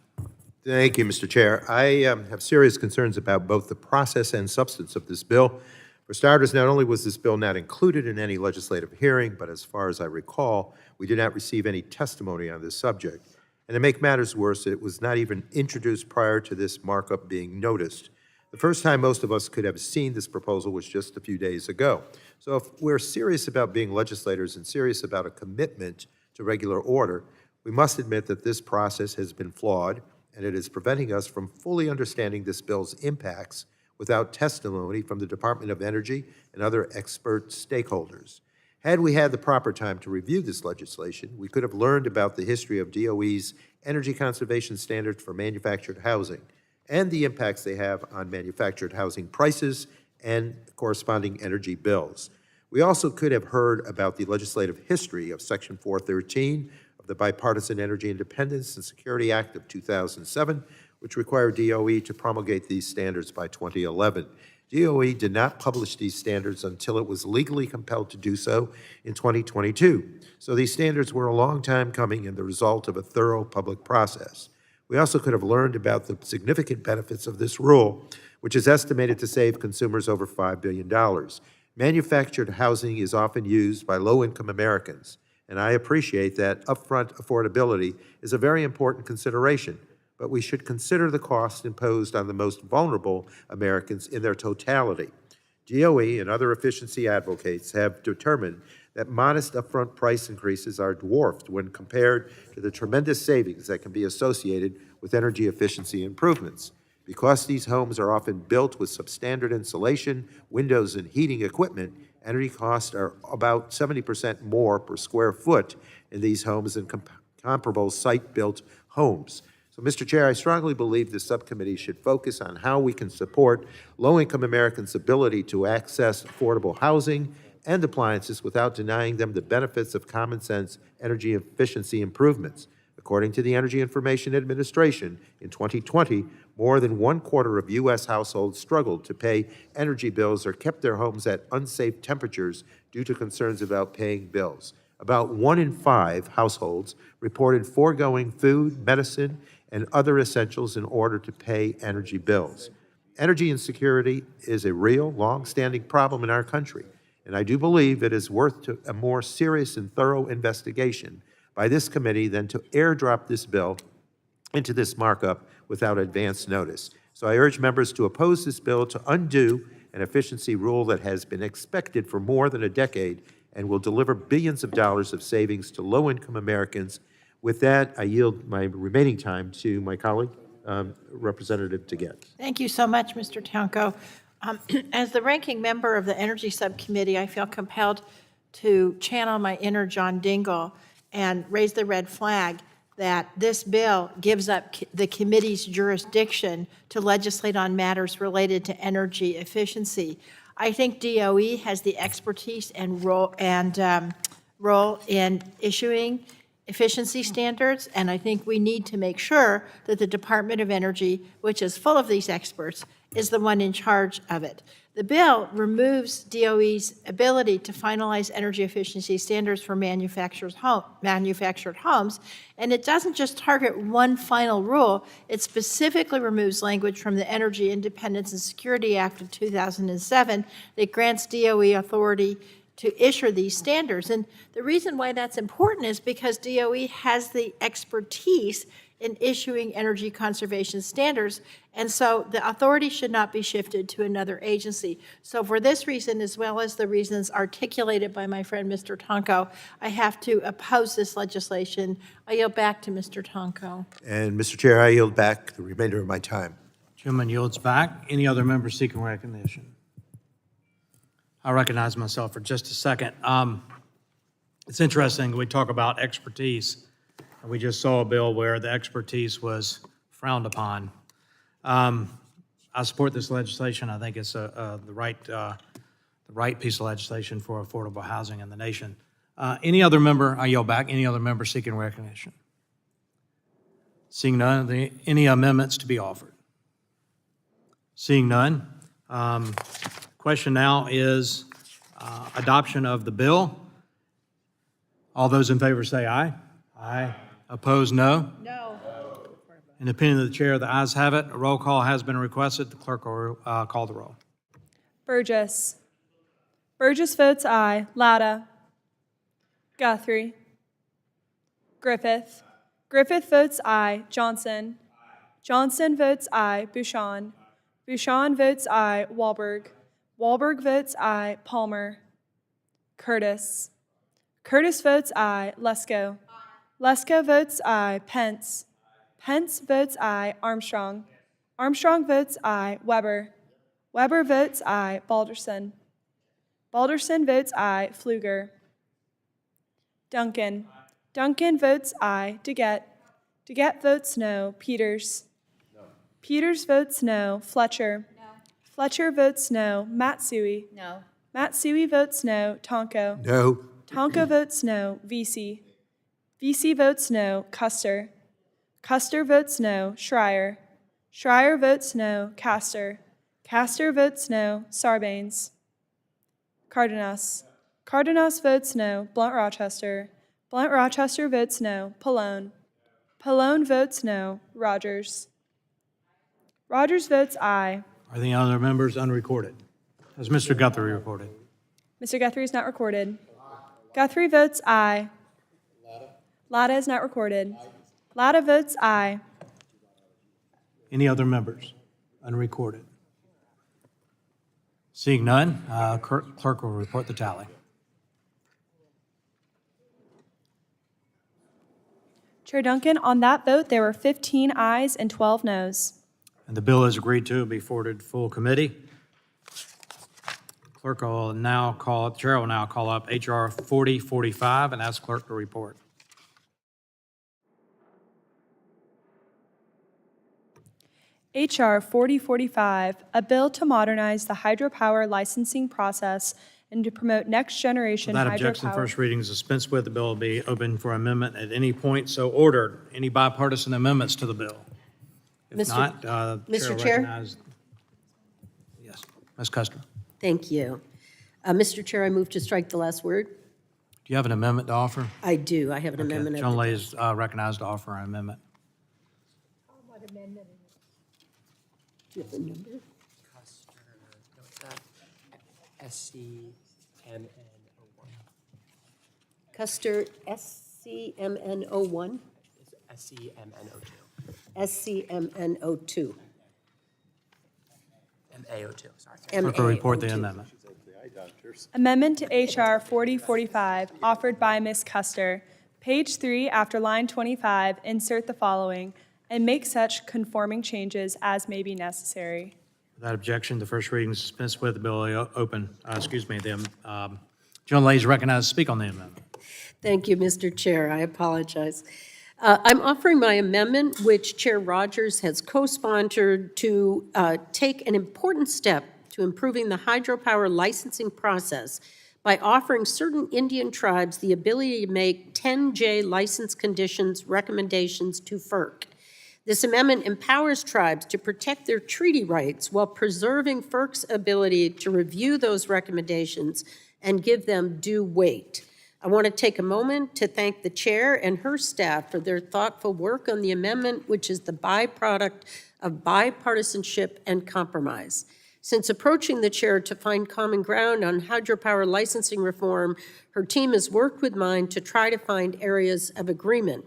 Thank you, Mr. Chair. I have serious concerns about both the process and substance of this bill. For starters, not only was this bill not included in any legislative hearing, but as far as I recall, we did not receive any testimony on this subject. And to make matters worse, it was not even introduced prior to this markup being noticed. The first time most of us could have seen this proposal was just a few days ago. So if we're serious about being legislators and serious about a commitment to regular order, we must admit that this process has been flawed, and it is preventing us from fully understanding this bill's impacts without testimony from the Department of Energy and other expert stakeholders. Had we had the proper time to review this legislation, we could have learned about the history of DOE's energy conservation standards for manufactured housing and the impacts they have on manufactured housing prices and corresponding energy bills. We also could have heard about the legislative history of Section 413 of the Bipartisan Energy Independence and Security Act of 2007, which required DOE to promulgate these standards by 2011. DOE did not publish these standards until it was legally compelled to do so in 2022. So these standards were a long time coming and the result of a thorough public process. We also could have learned about the significant benefits of this rule, which is estimated to save consumers over $5 billion. Manufactured housing is often used by low-income Americans, and I appreciate that upfront affordability is a very important consideration, but we should consider the cost imposed on the most vulnerable Americans in their totality. DOE and other efficiency advocates have determined that modest upfront price increases are dwarfed when compared to the tremendous savings that can be associated with energy efficiency improvements. Because these homes are often built with substandard insulation, windows, and heating equipment, energy costs are about 70% more per square foot in these homes than comparable site-built homes. So, Mr. Chair, I strongly believe the subcommittee should focus on how we can support low-income Americans' ability to access affordable housing and appliances without denying them the benefits of common-sense energy efficiency improvements. According to the Energy Information Administration, in 2020, more than 1/4 of U.S. households struggled to pay energy bills or kept their homes at unsafe temperatures due to concerns about paying bills. About 1 in 5 households reported foregoing food, medicine, and other essentials in order to pay energy bills. Energy insecurity is a real, long-standing problem in our country, and I do believe it is worth a more serious and thorough investigation by this committee than to airdrop this bill into this markup without advance notice. So I urge members to oppose this bill to undo an efficiency rule that has been expected for more than a decade and will deliver billions of dollars of savings to low-income Americans. With that, I yield my remaining time to my colleague, Representative Dingell. Thank you so much, Mr. Townko. As the ranking member of the Energy Subcommittee, I feel compelled to channel my inner John Dingell and raise the red flag that this bill gives up the committee's jurisdiction to legislate on matters related to energy efficiency. I think DOE has the expertise and role in issuing efficiency standards, and I think we need to make sure that the Department of Energy, which is full of these experts, is the one in charge of it. The bill removes DOE's ability to finalize energy efficiency standards for manufactured homes, and it doesn't just target one final rule, it specifically removes language from the Energy Independence and Security Act of 2007 that grants DOE authority to issue these standards. And the reason why that's important is because DOE has the expertise in issuing energy conservation standards, and so the authority should not be shifted to another agency. So for this reason, as well as the reasons articulated by my friend Mr. Townko, I have to oppose this legislation. I yield back to Mr. Townko. And Mr. Chair, I yield back the remainder of my time. Chairman yields back. Any other members seeking recognition? I recognize myself for just a second. It's interesting, we talk about expertise. We just saw a bill where the expertise was frowned upon. I support this legislation. I think it's the right piece of legislation for affordable housing in the nation. Any other member, I yield back, any other member seeking recognition? Seeing none, any amendments to be offered? Seeing none. Question now is adoption of the bill. All those in favor say aye. Aye. Opposed, no. No. In the opinion of the chair, the ayes have it. A roll call has been requested. The clerk will call the roll. Burgess. Burgess votes aye. Latta. Guthrie. Griffith. Griffith votes aye. Johnson. Johnson votes aye. Bouchon. Bouchon votes aye. Wahlberg. Wahlberg votes aye. Palmer. Curtis. Curtis votes aye. Lesko. Lesko votes aye. Pence. Pence votes aye. Armstrong. Armstrong votes aye. Weber. Weber votes aye. Balderson. Balderson votes aye. Pfluger. Duncan. Duncan votes aye. DeGette. DeGette votes no. Peters. Peters votes no. Fletcher. Fletcher votes no. Matsui. No. Matsui votes no. Tonko. No. Tonko votes no. Vesey. Vesey votes no. Custer. Custer votes no. Schreier. Schreier votes no. Castor. Castor votes no. Sarbanes. Cardenas. Cardenas votes no. Blunt Rochester. Blunt Rochester votes no. Pallone. Pallone votes no. Rogers. Rogers votes aye. Are the other members unrecorded? Has Mr. Guthrie reported? Mr. Guthrie is not recorded. Guthrie votes aye. Latta is not recorded. Latta votes aye. Any other members unrecorded? Seeing none, clerk will report the tally. Chair Duncan, on that vote, there were 15 ayes and 12 noes. And the bill is agreed to be forwarded full committee. Chair will now call up H.R. 4045 and ask clerk to report. H.R. 4045, a bill to modernize the hydropower licensing process and to promote next-generation Without objection, hydropower. first reading is dispensed with. The bill will be open for amendment at any point so ordered. Any bipartisan amendments to the bill? If Mr. not, Mr. Chair Chair? recognizes. Yes, Ms. Custer. Do Thank you. Mr. Chair, I move to strike the last word. you have an amendment to offer? I do. I have an amendment. John Lay is recognized to offer an amendment. Do you have the number? SCMN01. Custer, SCMN01? SCMN02. SCMN02. MA02, sorry. Clerk will report the MA02. amendment. Amendment to H.R. 4045, offered by Ms. Custer. Page 3, after line 25, insert the following, and make such conforming changes as may be necessary. Without objection, the first reading is dispensed with. The bill will open. John Lay is recognized to speak on the amendment. Thank you, Mr. Chair. I apologize. I'm offering my amendment, which Chair Rogers has co-sponsored, to take an important step to improving the hydropower licensing process by offering certain Indian tribes the ability to make 10J license conditions recommendations to FERC. This amendment empowers tribes to protect their treaty rights while preserving FERC's ability to review those recommendations and give them due weight. I want to take a moment to thank the chair and her staff for their thoughtful work on the amendment, which is the byproduct of bipartisanship and compromise. Since approaching the chair to find common ground on hydropower licensing reform, her team has worked with mine to try to find areas of agreement.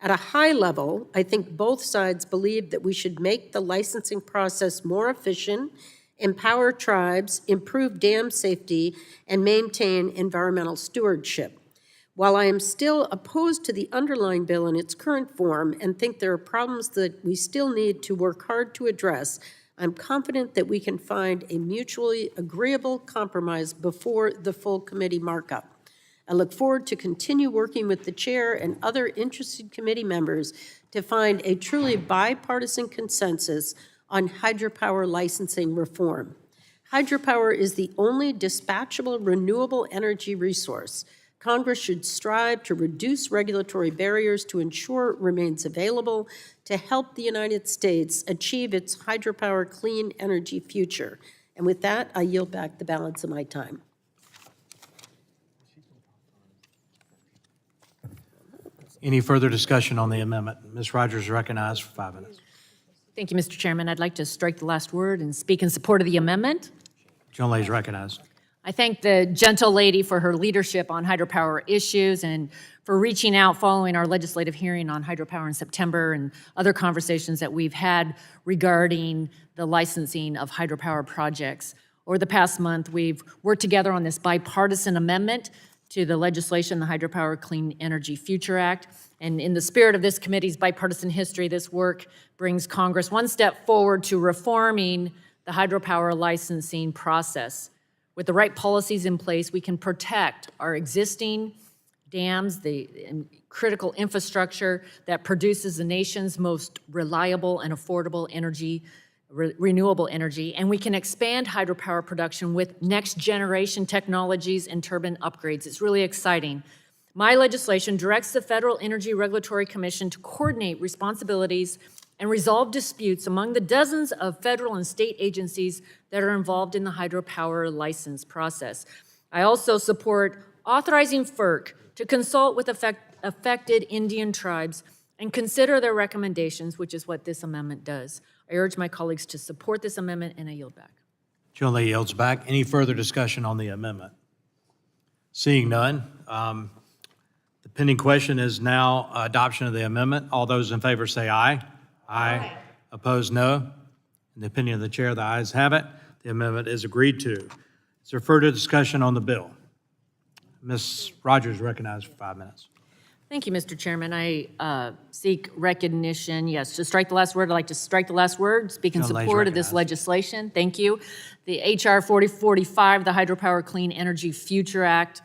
At a high level, I think both sides believe that we should make the licensing process more efficient, empower tribes, improve dam safety, and maintain environmental stewardship. While I am still opposed to the underlying bill in its current form and think there are problems that we still need to work hard to address, I'm confident that we can find a mutually agreeable compromise before the full committee markup. I look forward to continue working with the chair and other interested committee members to find a truly bipartisan consensus on hydropower licensing reform. Hydropower is the only dispatchable renewable energy resource. Congress should strive to reduce regulatory barriers to ensure it remains available to help the United States achieve its hydropower clean energy future. And with that, I yield back the balance of my time. Any further discussion on the amendment? Ms. Rogers is recognized for 5 minutes. Thank you, Mr. Chairman. I'd like to strike the last word and speak in support of the amendment. John Lay is recognized. I thank the gentle lady for her leadership on hydropower issues and for reaching out following our legislative hearing on hydropower in September and other conversations that we've had regarding the licensing of hydropower projects. Over the past month, we've worked together on this bipartisan amendment to the legislation, the Hydropower Clean Energy Future Act. And in the spirit of this committee's bipartisan history, this work brings Congress one step forward to reforming the hydropower licensing process. With the right policies in place, we can protect our existing dams, the critical infrastructure that produces the nation's most reliable and affordable energy, renewable energy, and we can expand hydropower production with next-generation technologies and turbine upgrades. It's really exciting. My legislation directs the Federal Energy Regulatory Commission to coordinate responsibilities and resolve disputes among the dozens of federal and state agencies that are involved in the hydropower license process. I also support authorizing FERC to consult with affected Indian tribes and consider their recommendations, which is what this amendment does. I urge my colleagues to support this amendment, and I yield back. John Lay yields back. Any further discussion on the amendment? Seeing none, the pending question is now adoption of the amendment. All those in favor say aye. Aye. Opposed, no. In the opinion of the chair, the ayes have it. The amendment is agreed to. Is there further discussion on the bill? Ms. Rogers recognized for 5 minutes. Thank you, Mr. Chairman. I seek recognition, yes, to strike the last word. I'd like to strike the last word, speak in John Lay's support of this recognized. legislation. Thank you. The H.R. 4045, the Hydropower Clean Energy Future Act.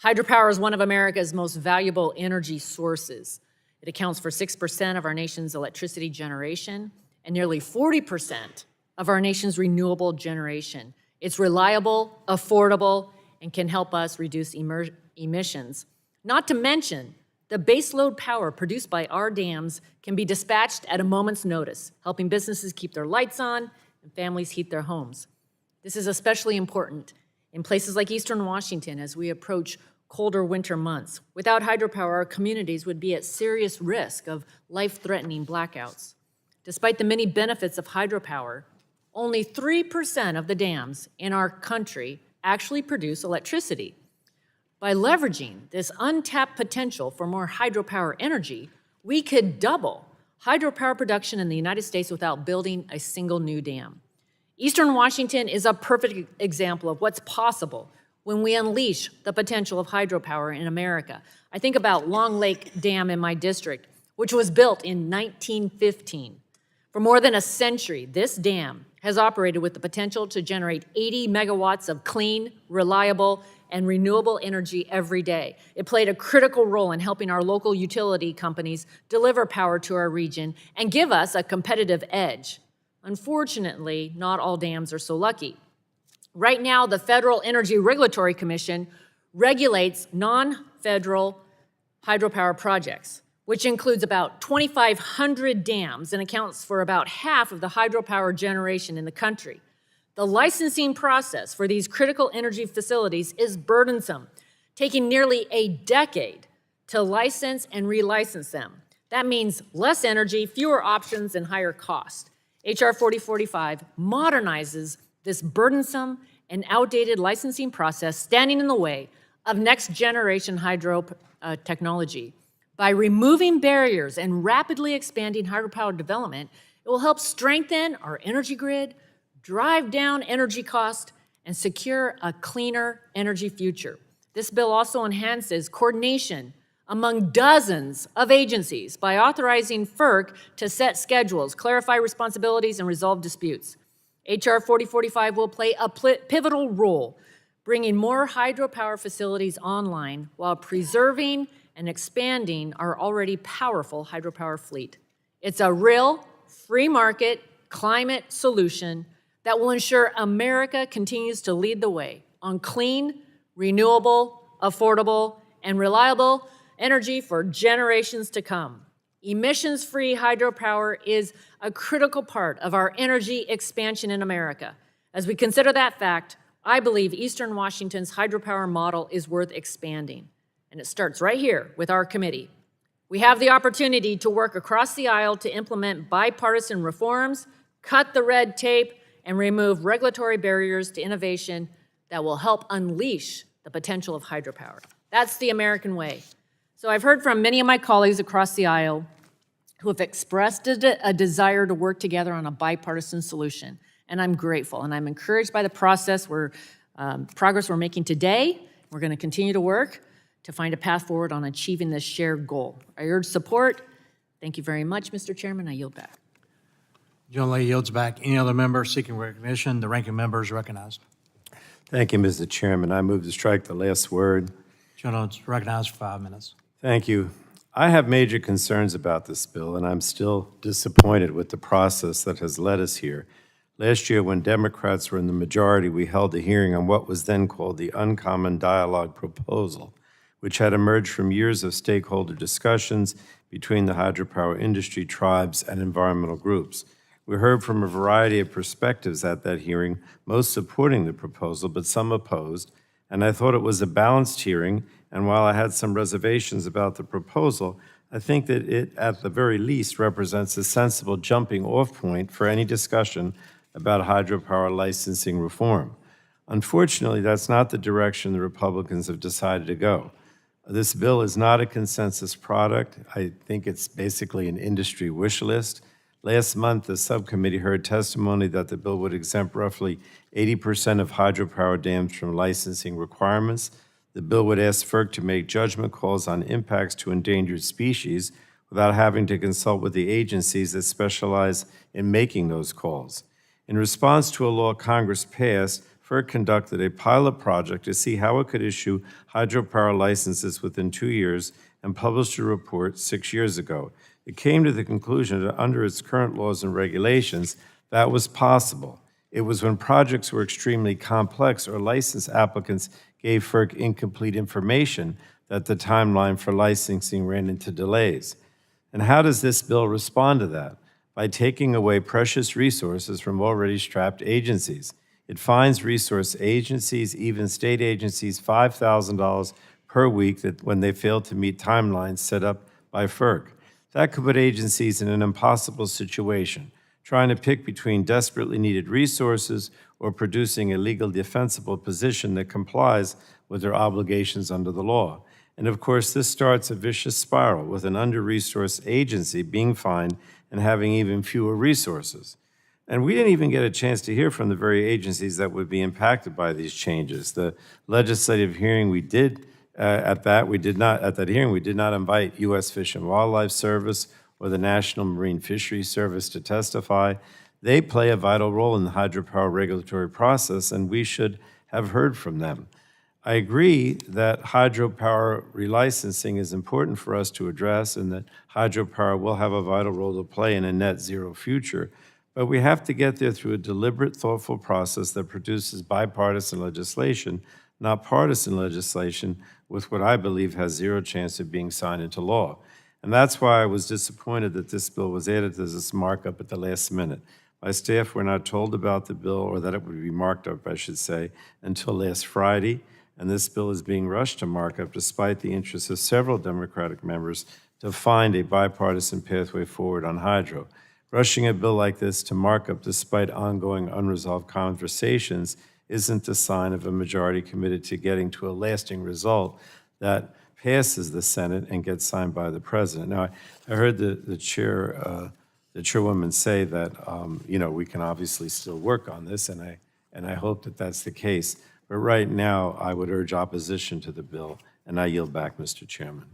Hydropower is one of America's most valuable energy sources. It accounts for 6% of our nation's electricity generation and nearly 40% of our nation's renewable generation. It's reliable, affordable, and can help us reduce emissions. Not to mention, the baseload power produced by our dams can be dispatched at a moment's notice, helping businesses keep their lights on and families heat their homes. This is especially important in places like Eastern Washington as we approach colder winter months. Without hydropower, our communities would be at serious risk of life-threatening blackouts. Despite the many benefits of hydropower, only 3% of the dams in our country actually produce electricity. By leveraging this untapped potential for more hydropower energy, we could double hydropower production in the United States without building a single new dam. Eastern Washington is a perfect example of what's possible when we unleash the potential of hydropower in America. I think about Long Lake Dam in my district, which was built in 1915. For more than a century, this dam has operated with the potential to generate 80 megawatts of clean, reliable, and renewable energy every day. It played a critical role in helping our local utility companies deliver power to our region and give us a competitive edge. Unfortunately, not all dams are so lucky. Right now, the Federal Energy Regulatory Commission regulates non-federal hydropower projects, which includes about 2,500 dams and accounts for about half of the hydropower generation in the country. The licensing process for these critical energy facilities is burdensome, taking nearly a decade to license and relicense them. That means less energy, fewer options, and higher cost. H.R. 4045 modernizes this burdensome and outdated licensing process standing in the way of next-generation hydro technology. By removing barriers and rapidly expanding hydropower development, it will help strengthen our energy grid, drive down energy costs, and secure a cleaner energy future. This bill also enhances coordination among dozens of agencies by authorizing FERC to set schedules, clarify responsibilities, and resolve disputes. H.R. 4045 will play a pivotal role, bringing more hydropower facilities online while preserving and expanding our already powerful hydropower fleet. It's a real, free market, climate solution that will ensure America continues to lead the way on clean, renewable, affordable, and reliable energy for generations to come. Emissions-free hydropower is a critical part of our energy expansion in America. As we consider that fact, I believe Eastern Washington's hydropower model is worth expanding. And it starts right here with our committee. We have the opportunity to work across the aisle to implement bipartisan reforms, cut the red tape, and remove regulatory barriers to innovation that will help unleash the potential of hydropower. That's the American way. So I've heard from many of my colleagues across the aisle who have expressed a desire to work together on a bipartisan solution, and I'm grateful, and I'm encouraged by the progress we're making today. We're going to continue to work to find a path forward on achieving this shared goal. I urge support. Thank you very much, Mr. Chairman. I yield back. Gentleman yields back. Any other member seeking recognition? The ranking member is recognized. Thank you, Mr. Chairman. I move to strike the last word. Gentleman is recognized for 5 minutes. Thank you. I have major concerns about this bill, and I'm still disappointed with the process that has led us here. Last year, when Democrats were in the majority, we held a hearing on what was then called the Uncommon Dialogue Proposal, which had emerged from years of stakeholder discussions between the hydropower industry, tribes, and environmental groups. We heard from a variety of perspectives at that hearing, most supporting the proposal, but some opposed, and I thought it was a balanced hearing, and while I had some reservations about the proposal, I think that it, at the very least, represents a sensible jumping-off point for any discussion about hydropower licensing reform. Unfortunately, that's not the direction the Republicans have decided to go. This bill is not a consensus product. I think it's basically an industry wish list. Last month, the subcommittee heard testimony that the bill would exempt roughly 80% of hydropower dams from licensing requirements. The bill would ask FERC to make judgment calls on impacts to endangered species without having to consult with the agencies that specialize in making those calls. In response to a law Congress passed, FERC conducted a pilot project to see how it could issue hydropower licenses within 2 years and published a report 6 years ago. It came to the conclusion that under its current laws and regulations, that was possible. It was when projects were extremely complex or license applicants gave FERC incomplete information that the timeline for licensing ran into delays. And how does this bill respond to that? By taking away precious resources from already strapped agencies. It fines resource agencies, even state agencies, $5,000 per week when they fail to meet timelines set up by FERC. That could put agencies in an impossible situation, trying to pick between desperately needed resources or producing a legal defensible position that complies with their obligations under the law. And of course, this starts a vicious spiral with an under-resourced agency being fined and having even fewer resources. And we didn't even get a chance to hear from the very agencies that would be impacted by these changes. The legislative hearing we did at that hearing, we did not invite U.S. Fish and Wildlife Service or the National Marine Fisheries Service to testify. They play a vital role in the hydropower regulatory process, and we should have heard from them. I agree that hydropower relicensing is important for us to address and that hydropower will have a vital role to play in a net zero future, but we have to get there through a deliberate, thoughtful process that produces bipartisan legislation, not partisan legislation, with what I believe has zero chance of being signed into law. And that's why I was disappointed that this bill was added to this markup at the last minute. My staff were not told about the bill, or that it would be marked up, I should say, until last Friday. And this bill is being rushed to markup despite the interests of several Democratic members to find a bipartisan pathway forward on hydro. Rushing a bill like this to markup despite ongoing unresolved conversations isn't a sign of a majority committed to getting to a lasting result that passes the Senate and gets signed by the president. Now, I heard the chairwoman say that we can obviously still work on this, and I hope that that's the case. But right now, I would urge opposition to the bill, and I yield back, Mr. Chairman.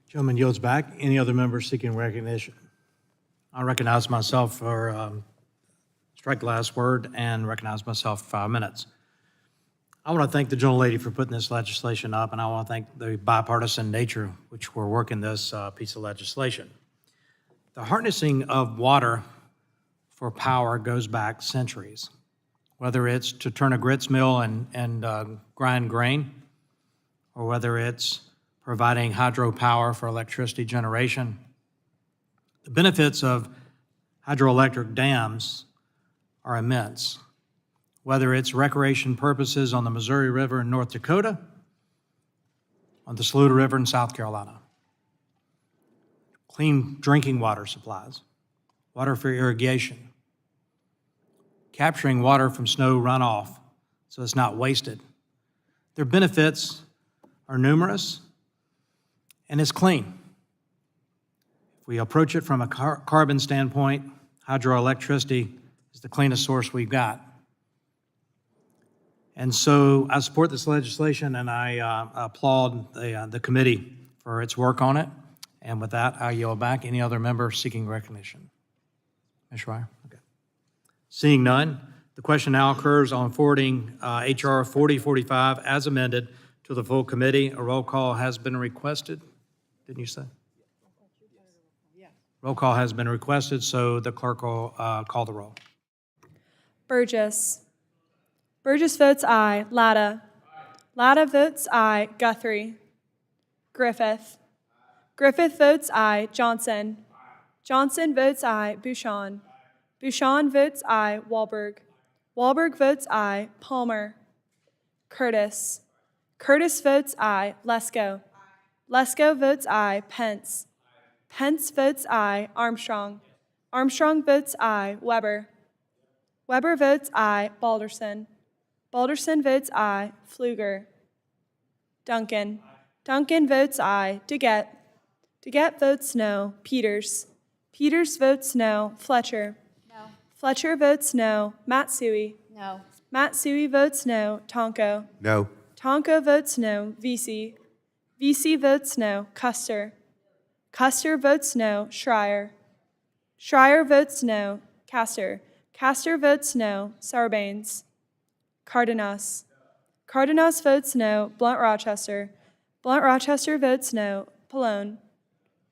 Gentleman yields back. Any other members seeking recognition? I recognize myself for strike the last word and recognize myself for 5 minutes. I want to thank the gentlelady for putting this legislation up, and I want to thank the bipartisan nature which we're working this piece of legislation. The harnessing of water for power goes back centuries, whether it's to turn a grits mill and grind grain, or whether it's providing hydropower for electricity generation. The benefits of hydroelectric dams are immense, whether it's recreation purposes on the Missouri River in North Dakota, on the Saluda River in South Carolina. Clean drinking water supplies, water for irrigation, capturing water from snow runoff so it's not wasted. Their benefits are numerous, and it's clean. If we approach it from a carbon standpoint, hydroelectricity is the cleanest source we've got. And so I support this legislation, and I applaud the committee for its work on it. And with that, I yield back. Any other member seeking recognition? Ms. Schreier? Okay. Seeing none, the question now occurs on forwarding H.R. 4045 as amended to the full committee. A roll call has been requested. Didn't you say? Roll call has been requested, so the clerk will call the roll. Burgess. Burgess votes aye. Latta. Latta votes aye. Guthrie. Griffith. Griffith votes aye. Johnson. Johnson votes aye. Bouchon. Bouchon votes aye. Wahlberg. Wahlberg votes aye. Palmer. Curtis. Curtis votes aye. Lesko. Lesko votes aye. Pence. Pence votes aye. Armstrong. Armstrong votes aye. Weber. Weber votes aye. Balderson. Balderson votes aye. Pfluger. Duncan. Duncan votes aye. DeGette. DeGette votes no. Peters. Peters votes no. Fletcher. No. Fletcher votes no. Matsui. No. Matsui votes no. Tonko. No. Tonko votes no. Vesey. Vesey votes no. Custer. Custer votes no. Schreier. Schreier votes no. Castor. Castor votes no. Sarbanes. Cardenas. Cardenas votes no. Blunt Rochester. Blunt Rochester votes no. Pallone.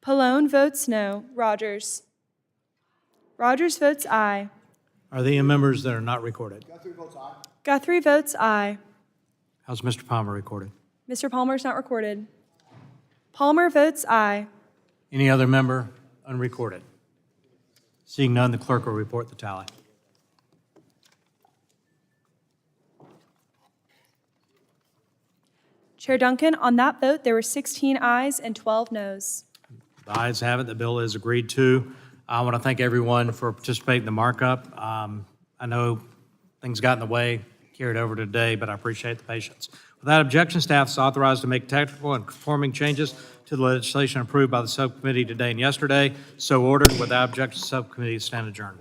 Pallone votes no. Rogers. Rogers votes aye. Are there any members that are not recorded? Guthrie votes aye. How's Mr. Palmer recorded? Mr. Palmer's not recorded. Palmer votes aye. Any other member unrecorded? Seeing none, the clerk will report the tally. Chair Duncan, on that vote, there were 16 ayes and 12 noes. The ayes have it. The bill is agreed to. I want to thank everyone for participating in the markup. I know things got in the way, carried over today, but I appreciate the patience. Without objection, staff is authorized to make technical and conforming changes to the legislation approved by the subcommittee today and yesterday. So ordered. Without objection, subcommittee is stand adjourned.